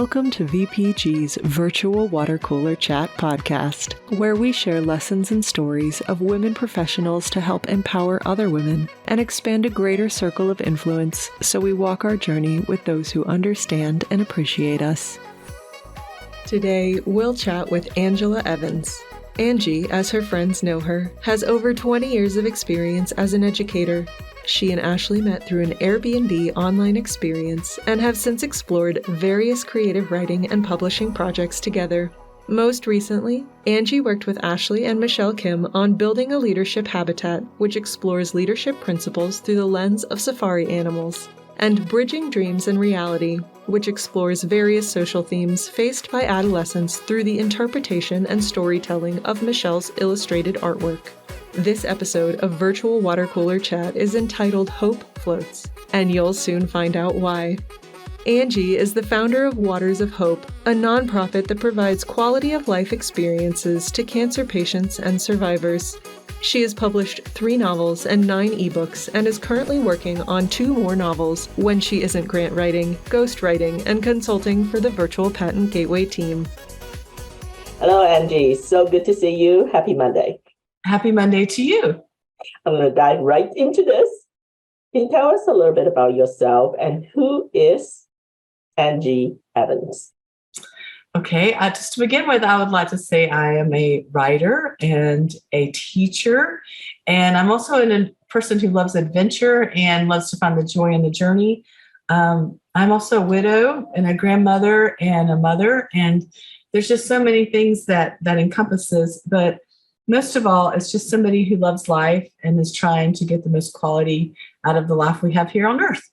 Welcome to VPG's Virtual Water Cooler Chat podcast, where we share lessons and stories of women professionals to help empower other women and expand a greater circle of influence so we walk our journey with those who understand and appreciate us. Today, we'll chat with Angela Evans. Angie, as her friends know her, has over 20 years of experience as an educator. She and Ashley met through an Airbnb online experience and have since explored various creative writing and publishing projects together. Most recently, Angie worked with Ashley and Michelle Kim on building a leadership habitat, which explores leadership principles through the lens of safari animals, and Bridging Dreams and Reality, which explores various social themes faced by adolescents through the interpretation and storytelling of Michelle's illustrated artwork. This episode of Virtual Water Cooler Chat is entitled Hope Floats, and you'll soon find out why. Angie is the founder of Waters of Hope, a nonprofit that provides quality of life experiences to cancer patients and survivors. She has published 3 novels and 9 ebooks and is currently working on 2 more novels when she isn't grant writing, ghost writing, and consulting for the Virtual Patent Gateway team. Hello, Angie. So good to see you. Happy Monday. Happy Monday to you. I'm going to dive right into this. Can you tell us a little bit about yourself and who is Angie Evans? Okay, just to begin with, I would like to say I am a writer and a teacher, and I'm also a person who loves adventure and loves to find the joy in the journey. I'm also a widow and a grandmother and a mother, and there's just so many things that encompasses, but most of all, it's just somebody who loves life and is trying to get the most quality out of the life we have here on Earth.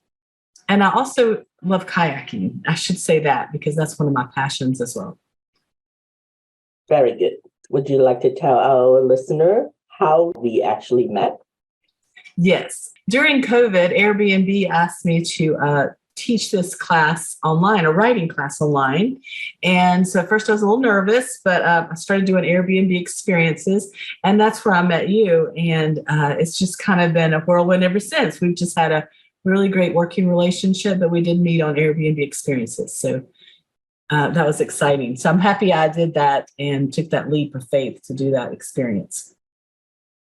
And I also love kayaking. I should say that because that's one of my passions as well. Very good. Would you like to tell our listener how we actually met? Yes. During COVID, Airbnb asked me to teach this class online, a writing class online. And so at first I was a little nervous, but I started doing Airbnb experiences, and that's where I met you. And it's just kind of been a whirlwind ever since. We've just had a really great working relationship, but we did meet on Airbnb experiences. So that was exciting. So I'm happy I did that and took that leap of faith to do that experience.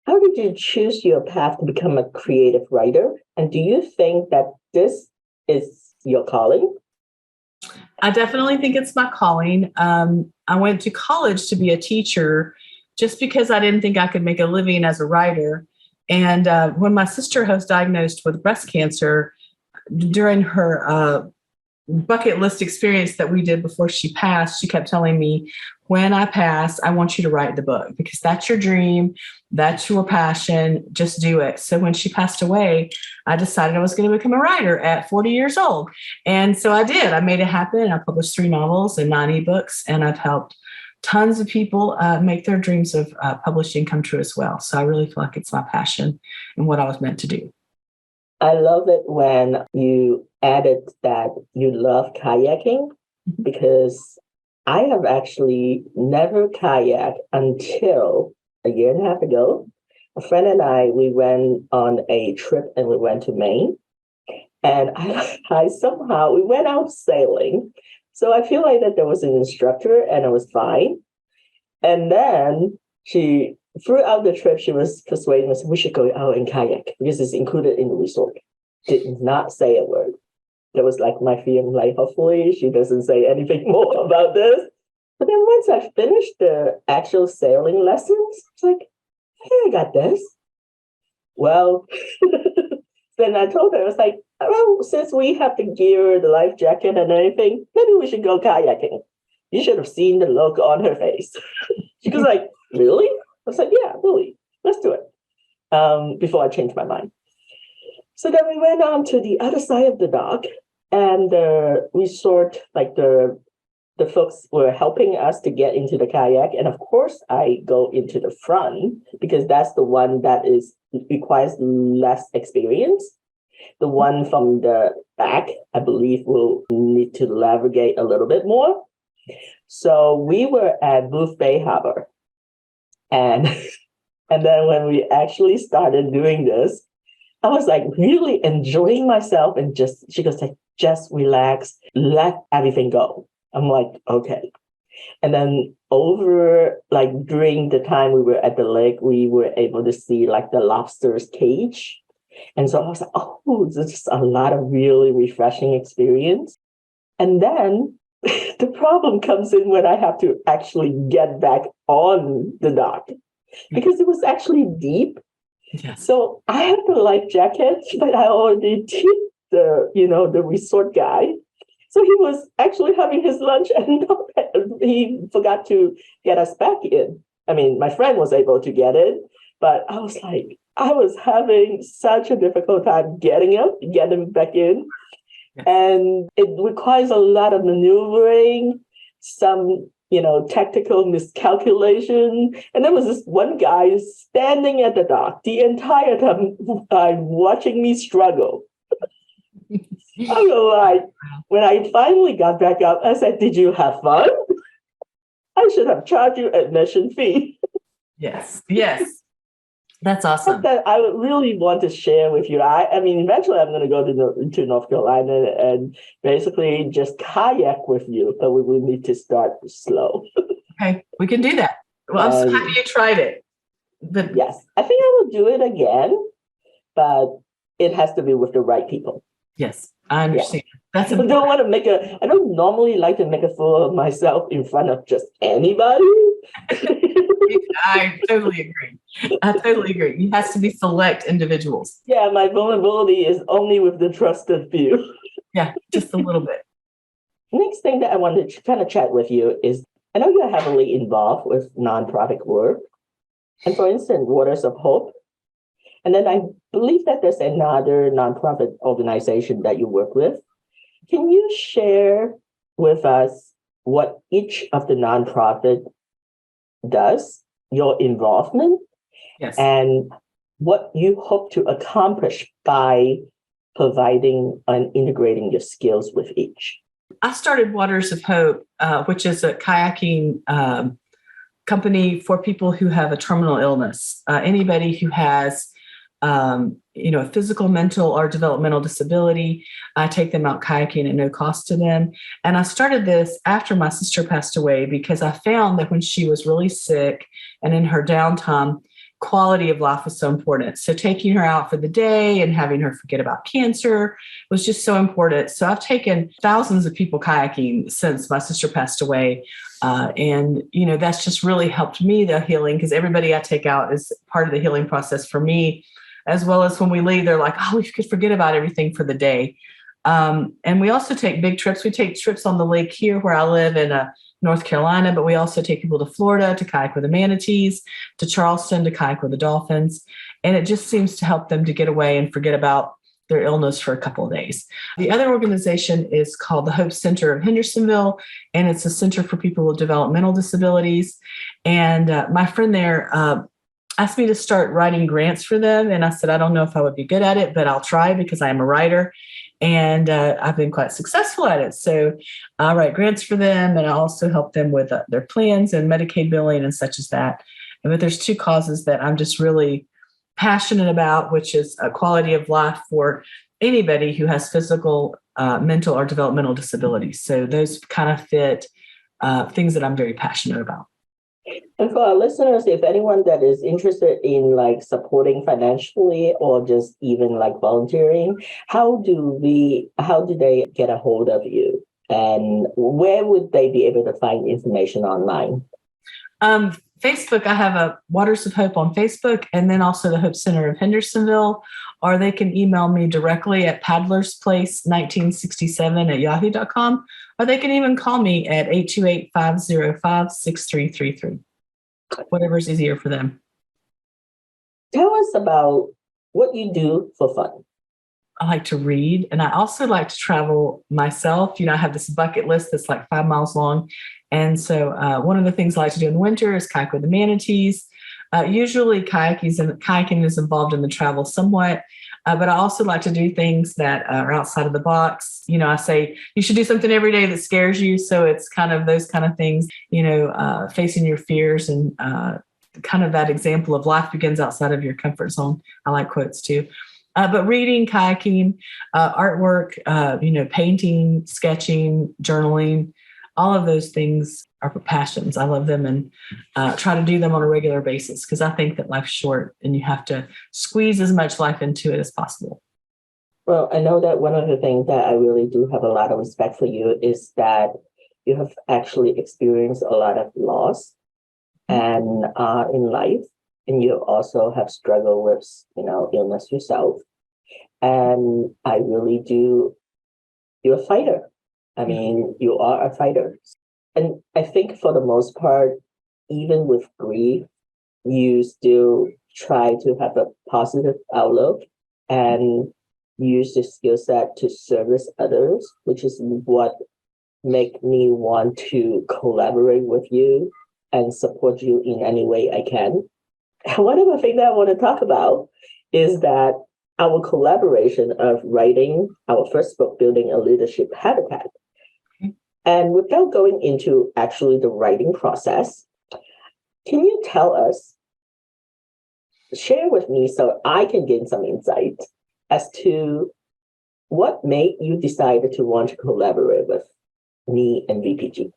How did you choose your path to become a creative writer? And do you think that this is your calling? I definitely think it's my calling. I went to college to be a teacher just because I didn't think I could make a living as a writer. And when my sister was diagnosed with breast cancer, during her bucket list experience that we did before she passed, she kept telling me, when I pass, I want you to write the book because that's your dream. That's your passion. Just do it. So when she passed away, I decided I was going to become a writer at 40 years old. And so I did. I made it happen. I published 3 novels and 9 ebooks, and I've helped tons of people make their dreams of publishing come true as well. So I really feel like it's my passion and what I was meant to do. I love it when you added that you love kayaking, because I have actually never kayaked until a year and a half ago. A friend and I, we went on a trip and we went to Maine. And I somehow, we went out sailing. So I feel like that there was an instructor and it was fine. And then throughout the trip, she was persuading us, we should go out and kayak because it's included in the resort. Did not say a word. That was like my feeling, like, hopefully she doesn't say anything more about this. But then once I finished the actual sailing lessons, it's like, hey, I got this. Well, then I told her, I was like, well, since we have the gear, the life jacket and everything, maybe we should go kayaking. You should have seen the look on her face. She was like, really? I was like, yeah, really. Let's do it. Before I changed my mind. So then we went on to the other side of the dock, and the resort, like the folks were helping us to get into the kayak. And of course, I go into the front because that's the one that requires less experience. The one from the back, I believe, will need to navigate a little bit more. So we were at Booth Bay Harbor. And then when we actually started doing this, I was like really enjoying myself, and she goes like, just relax, let everything go. I'm like, okay. And then over, like during the time we were at the lake, we were able to see like the lobster's cage. And so I was like, oh, this is a lot of really refreshing experience. And then the problem comes in when I have to actually get back on the dock because it was actually deep. Yes. So I had the life jacket, but I already tipped the resort guy. So he was actually having his lunch and he forgot to get us back in. I mean, my friend was able to get it, but I was having such a difficult time getting back in. Yes. And it requires a lot of maneuvering, some, tactical miscalculation. And there was this one guy standing at the dock the entire time watching me struggle. I was like, when I finally got back up, I said, "Did you have fun? I should have charged you admission fee." Yes. That's awesome. That I would really want to share with you. I mean, eventually I'm going to go to North Carolina and basically just kayak with you, but we will need to start slow. Okay, we can do that. Well, I'm so happy you tried it. But yes, I think I will do it again, but it has to be with the right people. Yes, I understand. Yeah. I don't normally like to make a fool of myself in front of just anybody. I totally agree. It has to be select individuals. Yeah, my vulnerability is only with the trusted few. Yeah, just a little bit. Next thing that I wanted to kind of chat with you is, I know you're heavily involved with nonprofit work. And for instance, Waters of Hope. And then I believe that there's another nonprofit organization that you work with. Can you share with us what each of the nonprofit does, your involvement, yes, and what you hope to accomplish by providing and integrating your skills with each? I started Waters of Hope, which is a kayaking company for people who have a terminal illness. Anybody who has a physical, mental, or developmental disability, I take them out kayaking at no cost to them. And I started this after my sister passed away because I found that when she was really sick and in her downtime, quality of life was so important. So taking her out for the day and having her forget about cancer was just so important. So I've taken thousands of people kayaking since my sister passed away. And that's just really helped me, the healing, because everybody I take out is part of the healing process for me. As well as when we leave, they're like, oh, we could forget about everything for the day. And we also take big trips. We take trips on the lake here where I live in North Carolina, but we also take people to Florida to kayak with the manatees, to Charleston to kayak with the dolphins. And it just seems to help them to get away and forget about their illness for a couple of days. The other organization is called the Hope Center of Hendersonville, and it's a center for people with developmental disabilities. And my friend there asked me to start writing grants for them. And I said, I don't know if I would be good at it, but I'll try because I am a writer. And I've been quite successful at it. So I write grants for them, and I also help them with their plans and Medicaid billing and such as that. But there's two causes that I'm just really passionate about, which is a quality of life for anybody who has physical, mental, or developmental disabilities. So those kind of fit things that I'm very passionate about. And for our listeners, if anyone that is interested in like supporting financially or just even like volunteering, how do they get a hold of you? And where would they be able to find information online? Facebook, I have a Waters of Hope on Facebook, and then also the Hope Center of Hendersonville, or they can email me directly at paddlersplace1967@yahoo.com, or they can even call me at 828-505-6333. Whatever's easier for them. Tell us about what you do for fun. I like to read, and I also like to travel myself. I have this bucket list that's like 5 miles long. And so one of the things I like to do in the winter is kayak with the manatees. Usually kayaking is involved in the travel somewhat, but I also like to do things that are outside of the box. I say you should do something every day that scares you. So it's kind of those kind of things, facing your fears and kind of that example of life begins outside of your comfort zone. I like quotes too. But reading, kayaking, artwork, painting, sketching, journaling, all of those things are passions. I love them and try to do them on a regular basis because I think that life's short and you have to squeeze as much life into it as possible. Well, I know that one of the things that I really do have a lot of respect for you is that you have actually experienced a lot of loss and in life, and you also have struggled with, illness yourself. And I really do. You're a fighter. I mean, you are a fighter. And I think for the most part, even with grief, you still try to have a positive outlook and use the skill set to service others, which is what make me want to collaborate with you and support you in any way I can. And one of the things that I want to talk about is that our collaboration of writing our first book, Building a Leadership Habitat. And without going into actually the writing process, can you tell us, share with me so I can gain some insight as to what made you decide to want to collaborate with me and VPG?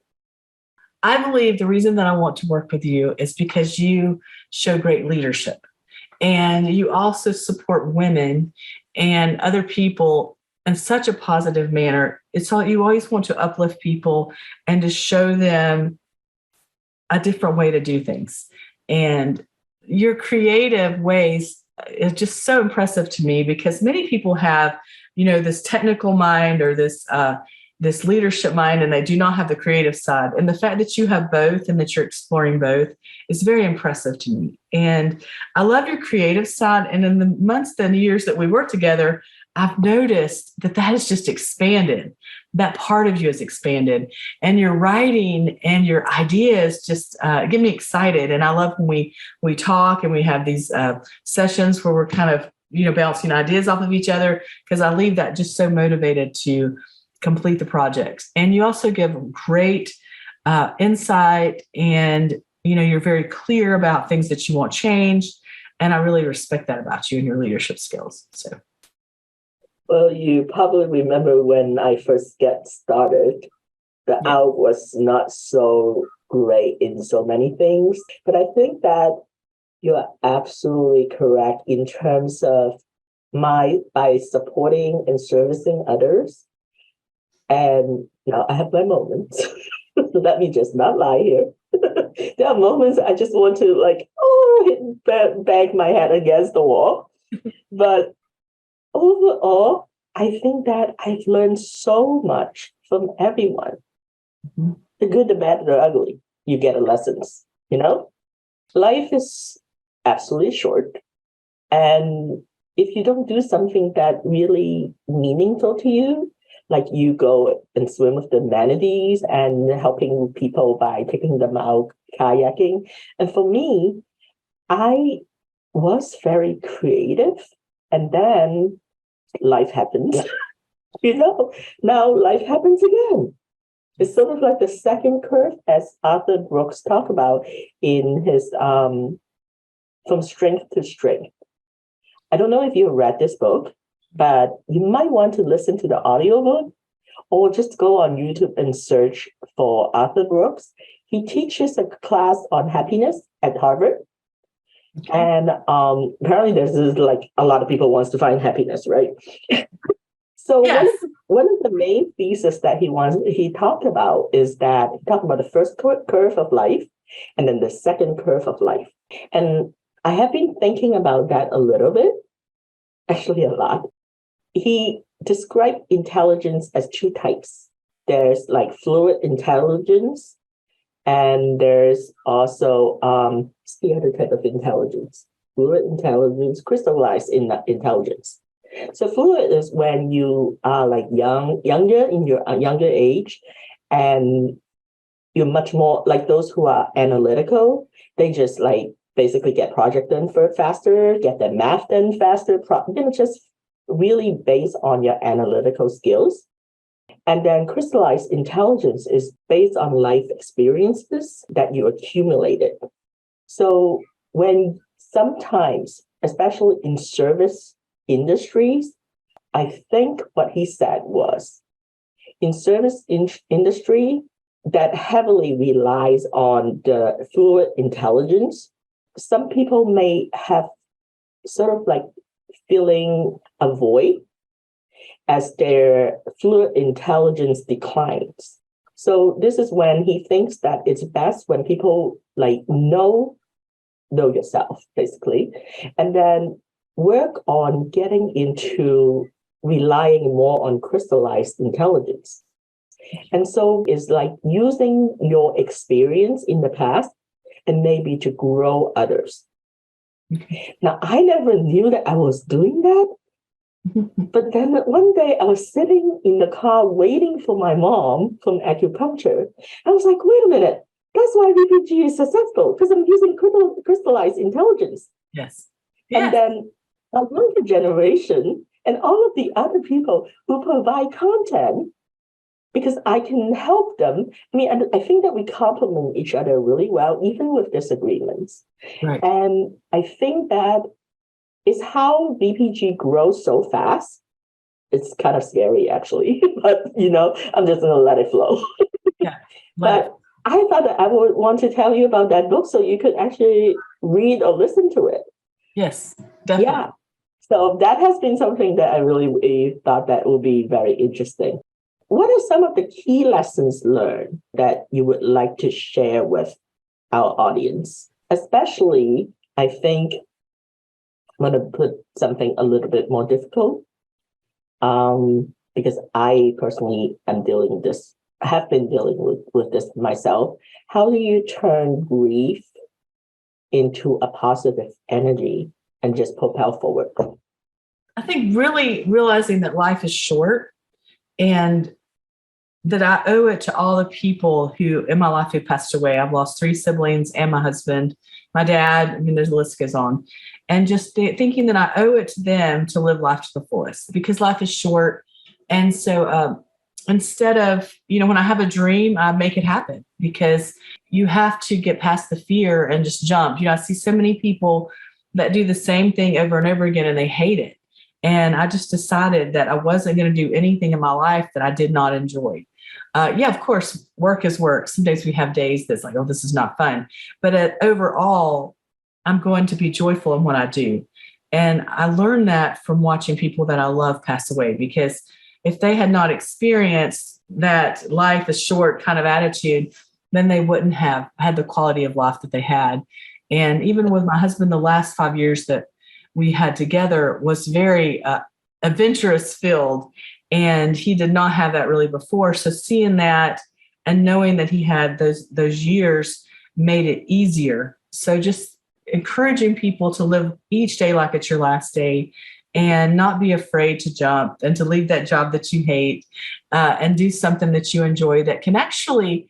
I believe the reason that I want to work with you is because you show great leadership and you also support women and other people in such a positive manner. It's all, you always want to uplift people and to show them a different way to do things. And your creative ways is just so impressive to me because many people have, this technical mind or this leadership mind, and they do not have the creative side. And the fact that you have both and that you're exploring both is very impressive to me. And I love your creative side. And in the months and years that we work together, I've noticed that has just expanded. That part of you has expanded. And your writing and your ideas just get me excited. And I love when we talk and we have these sessions where we're kind of, bouncing ideas off of each other, because I leave that just so motivated to complete the projects. And you also give great insight and, you're very clear about things that you want changed. And I really respect that about you and your leadership skills. So. Well, you probably remember when I first get started, the out was not so great in so many things. But I think that you are absolutely correct in terms of by supporting and servicing others. And now I have my moments. Let me just not lie here. There are moments I just want to bang my head against the wall. But overall, I think that I've learned so much from everyone. Mm-hmm. The good, the bad, the ugly. You get lessons, Life is absolutely short. And if you don't do something that really meaningful to you, like you go and swim with the manatees and helping people by taking them out kayaking. And for me, I was very creative. And then life happened. Now life happens again. It's sort of like the second curve, as Arthur Brooks talked about in his From Strength to Strength. I don't know if you read this book, but you might want to listen to the audiobook or just go on YouTube and search for Arthur Brooks. He teaches a class on happiness at Harvard. Okay. And apparently there's a lot of people wants to find happiness, right? So yes. One of the main theses that he talked about is that he talked about the first curve of life and then the second curve of life. And I have been thinking about that a little bit, actually a lot. He described intelligence as two types. There's fluid intelligence, and there's also the other type of intelligence, fluid intelligence, crystallized intelligence. So fluid is when you are younger in your younger age, and you're much more like those who are analytical. They just basically get project done faster, get their math done faster, just really based on your analytical skills. And then crystallized intelligence is based on life experiences that you accumulated. So when sometimes, especially in service industries, I think what he said was, in service industry, that heavily relies on the fluid intelligence. Some people may have sort of like feeling a void as their fluid intelligence declines. So this is when he thinks that it's best when people like know yourself, basically, and then work on getting into relying more on crystallized intelligence. And so it's like using your experience in the past and maybe to grow others. Now, I never knew that I was doing that. But then one day I was sitting in the car waiting for my mom from acupuncture. I was like, wait a minute, that's why VPG is successful, because I'm using crystallized intelligence. Yes. And then a younger generation and all of the other people who provide content, because I can help them. I mean, I think that we complement each other really well, even with disagreements. Right. And I think that is how VPG grows so fast. It's kind of scary, actually, but I'm just going to let it flow. Yeah. But I thought that I would want to tell you about that book so you could actually read or listen to it. Yes, definitely. Yeah. So that has been something that I really thought that would be very interesting. What are some of the key lessons learned that you would like to share with our audience? Especially, I think I'm going to put something a little bit more difficult because I personally have been dealing with this myself. How do you turn grief into a positive energy and just propel forward? I think really realizing that life is short and that I owe it to all the people who in my life who passed away. I've lost 3 siblings and my husband, my dad. I mean, there's the list goes on. And just thinking that I owe it to them to live life to the fullest because life is short. And so instead of, when I have a dream, I make it happen because you have to get past the fear and just jump. I see so many people that do the same thing over and over again and they hate it. And I just decided that I wasn't going to do anything in my life that I did not enjoy. Of course, work is work. Some days we have days that's like, oh, this is not fun. But overall, I'm going to be joyful in what I do. And I learned that from watching people that I love pass away, because if they had not experienced that life is short kind of attitude, then they wouldn't have had the quality of life that they had. And even with my husband, the last 5 years that we had together was very adventurous filled. And he did not have that really before. So seeing that and knowing that he had those years made it easier. So just encouraging people to live each day like it's your last day and not be afraid to jump and to leave that job that you hate and do something that you enjoy that can actually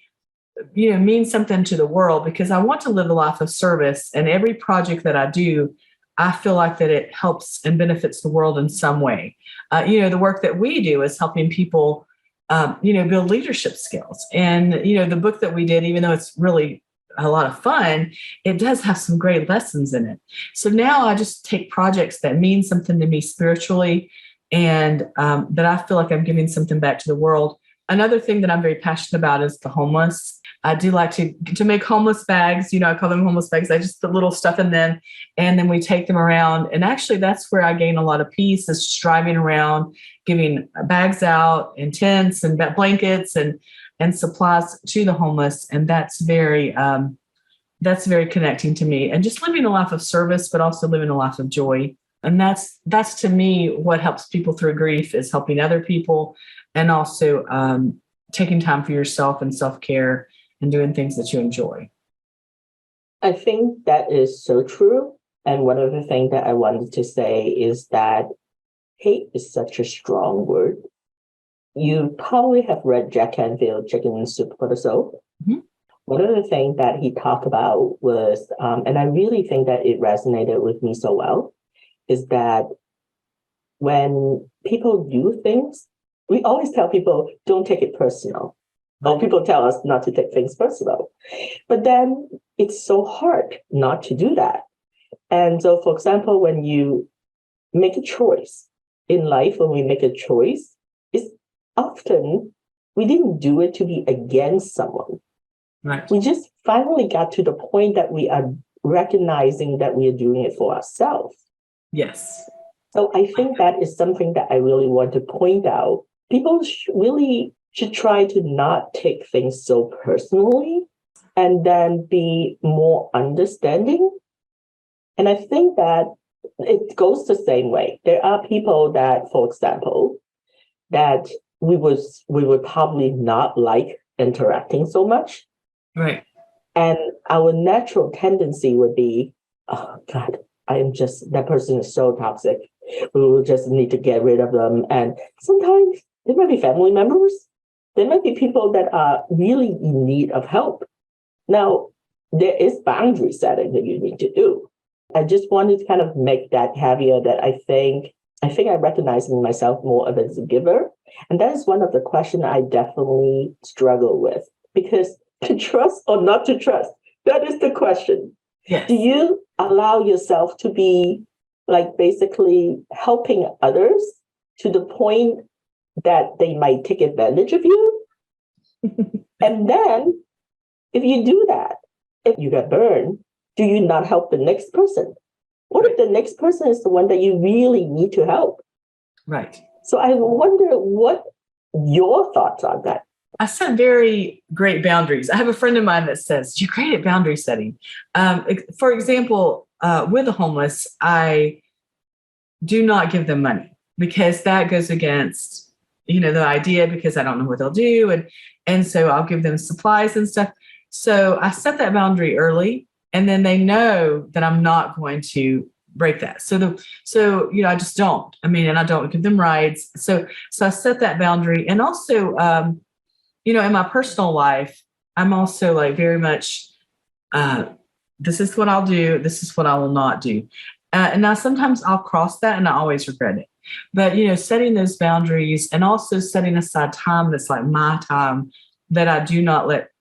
mean something to the world, because I want to live a life of service. And every project that I do, I feel like that it helps and benefits the world in some way. The work that we do is helping people, build leadership skills. And, the book that we did, even though it's really a lot of fun, it does have some great lessons in it. So now I just take projects that mean something to me spiritually and that I feel like I'm giving something back to the world. Another thing that I'm very passionate about is the homeless. I do like to make homeless bags. I call them homeless bags. I just put little stuff in them and then we take them around. And actually that's where I gain a lot of peace, is just driving around, giving bags out and tents and blankets and supplies to the homeless. And that's very connecting to me, and just living a life of service, but also living a life of joy. And that's to me what helps people through grief, is helping other people and also taking time for yourself and self-care and doing things that you enjoy. I think that is so true. And one of the things that I wanted to say is that hate is such a strong word. You probably have read Jack Canfield, Chicken Soup for the Soul. Mm-hmm. One of the things that he talked about was, and I really think that it resonated with me so well, is that when people do things, we always tell people, don't take it personal. Or people tell us not to take things personal. But then it's so hard not to do that. And so, for example, when you make a choice in life, when we make a choice, it's often we didn't do it to be against someone. Right. We just finally got to the point that we are recognizing that we are doing it for ourselves. Yes. So I think that is something that I really want to point out. People really should try to not take things so personally and then be more understanding. And I think that it goes the same way. There are people that, for example, that we would probably not like interacting so much. Right. And our natural tendency would be, oh God, that person is so toxic. We will just need to get rid of them. And sometimes there might be family members. There might be people that are really in need of help. Now, there is boundary setting that you need to do. I just wanted to kind of make that caveat that I think I recognize in myself more of as a giver. And that is one of the questions I definitely struggle with, because to trust or not to trust, that is the question. Yes. Do you allow yourself to be like basically helping others to the point that they might take advantage of you? And then if you do that, if you get burned, do you not help the next person? What if the next person is the one that you really need to help? Right. So I wonder what your thoughts on that. I set very great boundaries. I have a friend of mine that says, you're great at boundary setting. For example, with the homeless, I do not give them money because that goes against, the idea, because I don't know what they'll do. And so I'll give them supplies and stuff. So I set that boundary early, and then they know that I'm not going to break that. So I just don't. And I don't give them rides. So I set that boundary. And also, in my personal life, I'm also like very much, this is what I'll do. This is what I will not do. And now sometimes I'll cross that and I always regret it. But, setting those boundaries and also setting aside time that's like my time, that I do not let,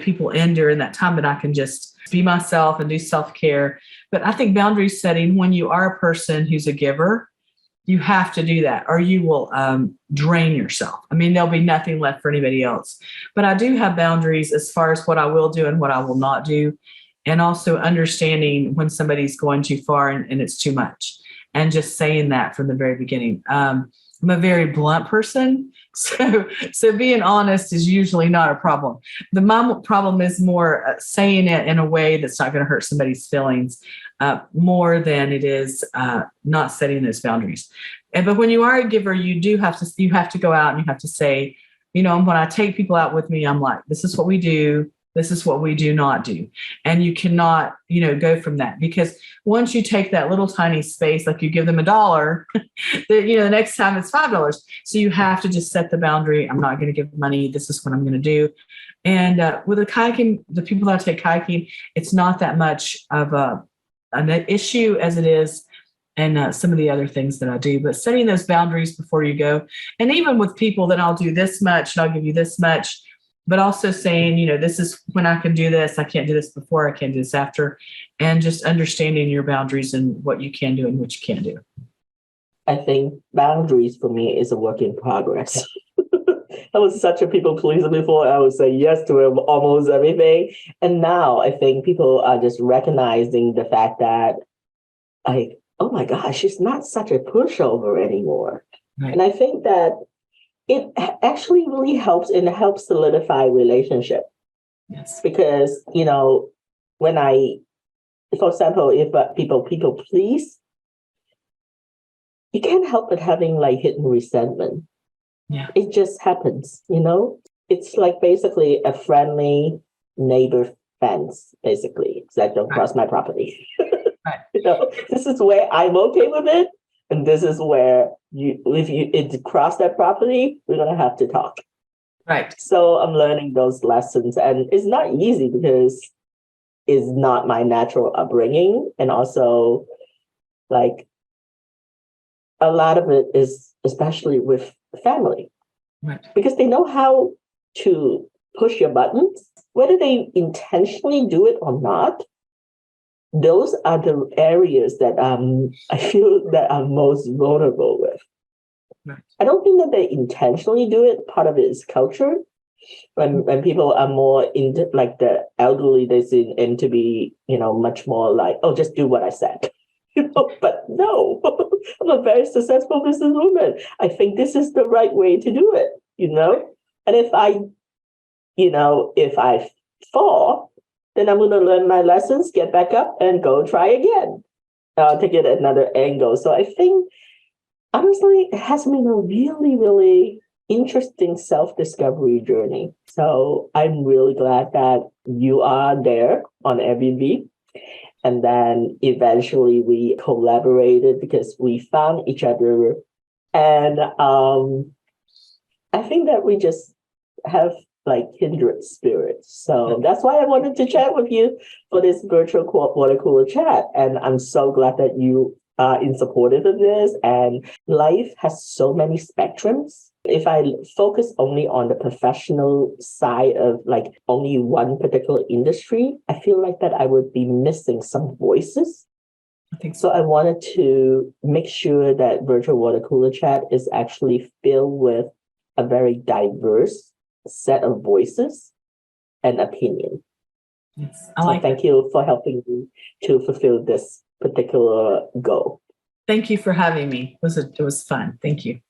people in during that time, that I can just be myself and do self-care. But I think boundary setting, when you are a person who's a giver, you have to do that, or you will drain yourself. There'll be nothing left for anybody else. But I do have boundaries as far as what I will do and what I will not do. And also understanding when somebody's going too far and it's too much. And just saying that from the very beginning. I'm a very blunt person. So being honest is usually not a problem. My problem is more saying it in a way that's not going to hurt somebody's feelings, more than it is not setting those boundaries. But when you are a giver, you have to go out and you have to say, when I take people out with me, I'm like, this is what we do. This is what we do not do. And you cannot, go from that, because once you take that little tiny space, like you give them $1, the next time it's $5. So you have to just set the boundary. I'm not going to give money. This is what I'm going to do. And with the kayaking, the people that I take kayaking, it's not that much of an issue as it is and some of the other things that I do. But setting those boundaries before you go, and even with people, that I'll do this much and I'll give you this much. But also saying, this is when I can do this. I can't do this before. I can't do this after. And just understanding your boundaries and what you can do and what you can't do. I think boundaries for me is a work in progress. I was such a people pleaser before. I would say yes to almost everything. And now I think people are just recognizing the fact that, oh my gosh, she's not such a pushover anymore. Right. And I think that it actually really helps, and it helps solidify relationship. Yes. Because, when for example, if people please, you can't help but having like hidden resentment. Yeah. It just happens, It's like basically a friendly neighbor fence, basically. It's like, don't cross my property. Right. This is where I'm okay with it. And this is where if you cross that property, we're going to have to talk. Right. So I'm learning those lessons. And it's not easy because it's not my natural upbringing. And also, like, a lot of it is especially with family. Right. Because they know how to push your buttons, whether they intentionally do it or not. Those are the areas that I feel that I'm most vulnerable with. Right. I don't think that they intentionally do it. Part of it is culture. When people are more into, like the elderly, they seem to be, much more like, oh, just do what I said. But no, I'm a very successful businesswoman. I think this is the right way to do it, And if I fall, then I'm going to learn my lessons, get back up, and go try again to get another angle. So I think, honestly, it has been a really, really interesting self-discovery journey. So I'm really glad that you are there on Airbnb. And then eventually we collaborated because we found each other. And I think that we just have like kindred spirits. So that's why I wanted to chat with you for this virtual water cooler chat. And I'm so glad that you are in supportive of this. And life has so many spectrums. If I focus only on the professional side of like only one particular industry, I feel like that I would be missing some voices. I think So I wanted to make sure that virtual water cooler chat is actually filled with a very diverse set of voices and opinion. Yes, Thank you for helping me to fulfill this particular goal. Thank you for having me. It was fun. Thank you.